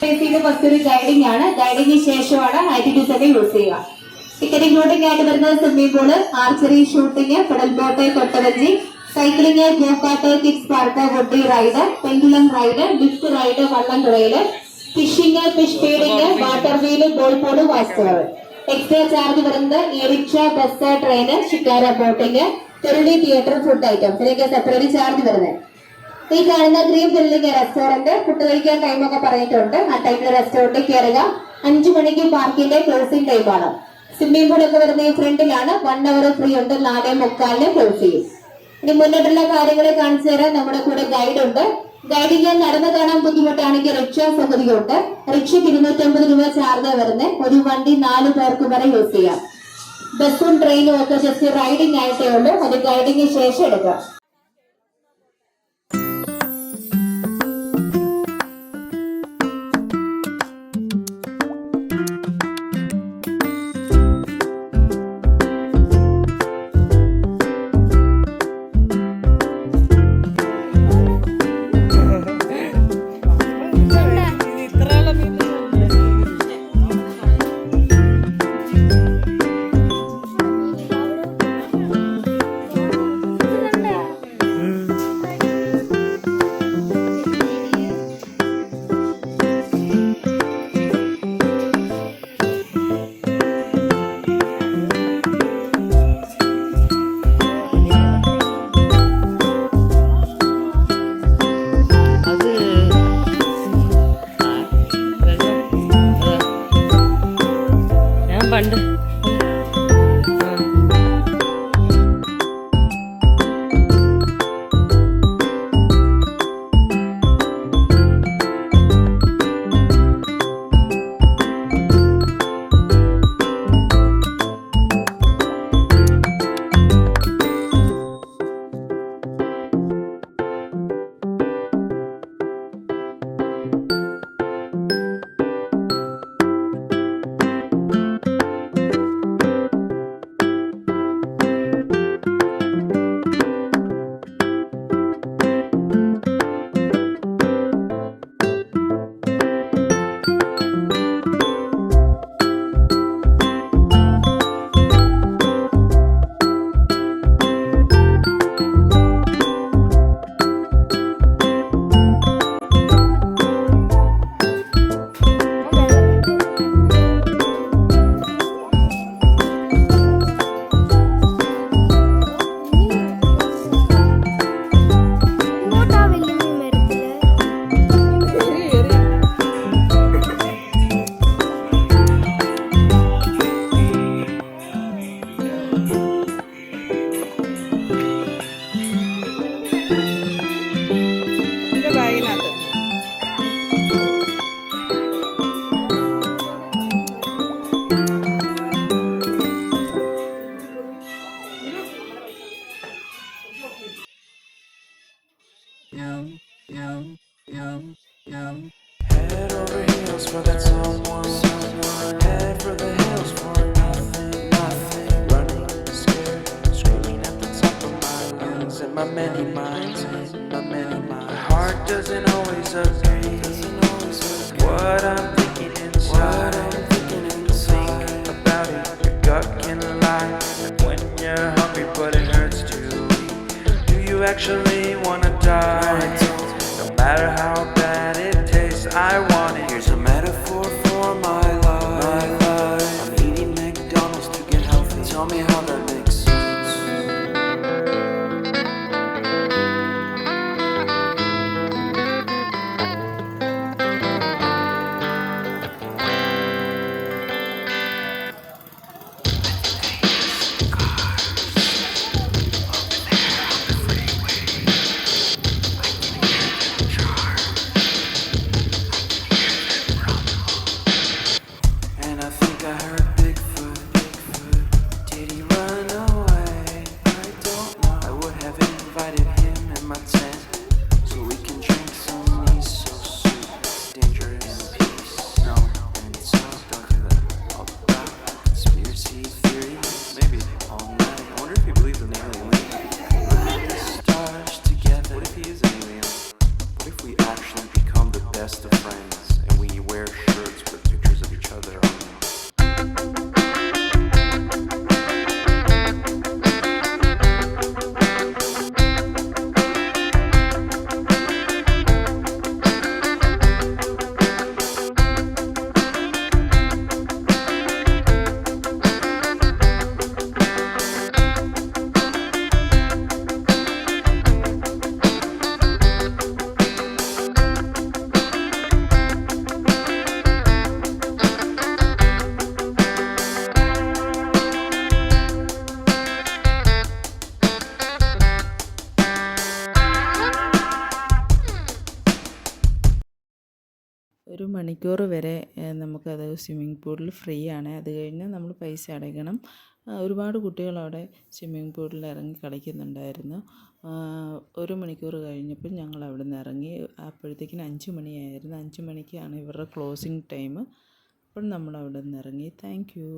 First ഒരു guiding ആണ്. ഗൈഡിംഗിന് ശേഷമാണ് ആക്ടിവിറ്റീസ് ഒക്കെ യൂസ് ചെയ്യുക. ടിക്കറ്റിംഗ് റൂട്ടിംഗ് ആയിട്ട് വരുന്നത് swimming pool, archery, shooting, pedal boat, കൊട്ടവഞ്ചി, cycling, go kart, kids park, woody ride, pendulum ride, lift ride, വള്ളം തുഴയില്, fishing, fish feeding, water wheel, ball pool, വാസ്തവർ. എക്സ്ട്രാ ചാർജ് വരുന്നത് ഈ rickshaw, bus, train, shikara, boating, തെരുളി, theatre, food items ഇതിനൊക്കെ separate charge വരുന്നത്. ഈ കാണുന്ന ഗ്രീൻ ബിൽഡിംഗ് റെസ്റ്റോറന്റ്, ഫുഡ് കഴിക്കാൻ ടൈമൊക്കെ പറഞ്ഞിട്ടുണ്ട്. ആ ടൈമിൽ റെസ്റ്റോറന്റിൽ കയറുക. 5 മണിക്ക് പാർക്കിന്റെ ക്ലോസിംഗ് ടൈമാണ്. സ്വിമ്മിംഗ് പൂൾ ഒക്കെ വരുന്ന ഈ ഫ്രണ്ടിലാണ്. 1 അവർ ഫ്രീ ഉണ്ട്. 4:45 ക്ലോസ് ചെയ്യും. ഇനി മുന്നോട്ടുള്ള കാര്യങ്ങൾ കാണിച്ചു തരാൻ നമ്മുടെ കൂടെ ഗൈഡ് ഉണ്ട്. ഗൈഡിങ് നടന്നു കാണാൻ ബുദ്ധിമുട്ടാണെങ്കിൽ റിക്ഷ സൗകര്യമുണ്ട്. റിക്ഷയ്ക്ക് 250 രൂപ ചാർജ് വരുന്നത്. ഒരു വണ്ടി 4 പേർക്ക് വരെ യൂസ് ചെയ്യാം. ബസ്സും ട്രെയിനും ഒക്കെ ജസ്റ്റ് റൈഡിംഗ് ആയിട്ടേ ഉള്ളൂ. അത് ഗൈഡിങ്ങിന് ശേഷം എടുക്കാം. പണ്ട് Head over heels for that someone. Head for the hills for nothing. Running, scared, screaming at the top of my lungs. In my many minds, my heart doesn't always agree. What I'm thinking inside, think about it. Your gut can lie. Like when you're hungry, but it hurts to eat. Do you actually wanna die? No matter how bad it tastes, I want it. Here's a metaphor for my life. I'm eating McDonald's to get healthy. Tell me how that makes sense. മണിക്കൂർ വരെ നമുക്കത് swimming പൂളിൽ free ആണ്. അത് കഴിഞ്ഞ് നമ്മൾ പൈസ അടയ്ക്കണം. ഒരുപാട് കുട്ടികളവിടെ സ്വിമ്മിംഗ് പൂളിൽ ഇറങ്ങി കളിക്കുന്നുണ്ടായിരുന്നു. 1 മണിക്കൂർ കഴിഞ്ഞപ്പോൾ ഞങ്ങൾ അവിടെ നിന്ന് ഇറങ്ങി. അപ്പോഴത്തേക്കിന് 5 മണിയായിരുന്നു. 5 മണിക്കാണ് ഇവരുടെ ക്ലോസിങ് ടൈം. അപ്പോൾ നമ്മൾ അവിടെ നിന്ന് ഇറങ്ങി. Thank you.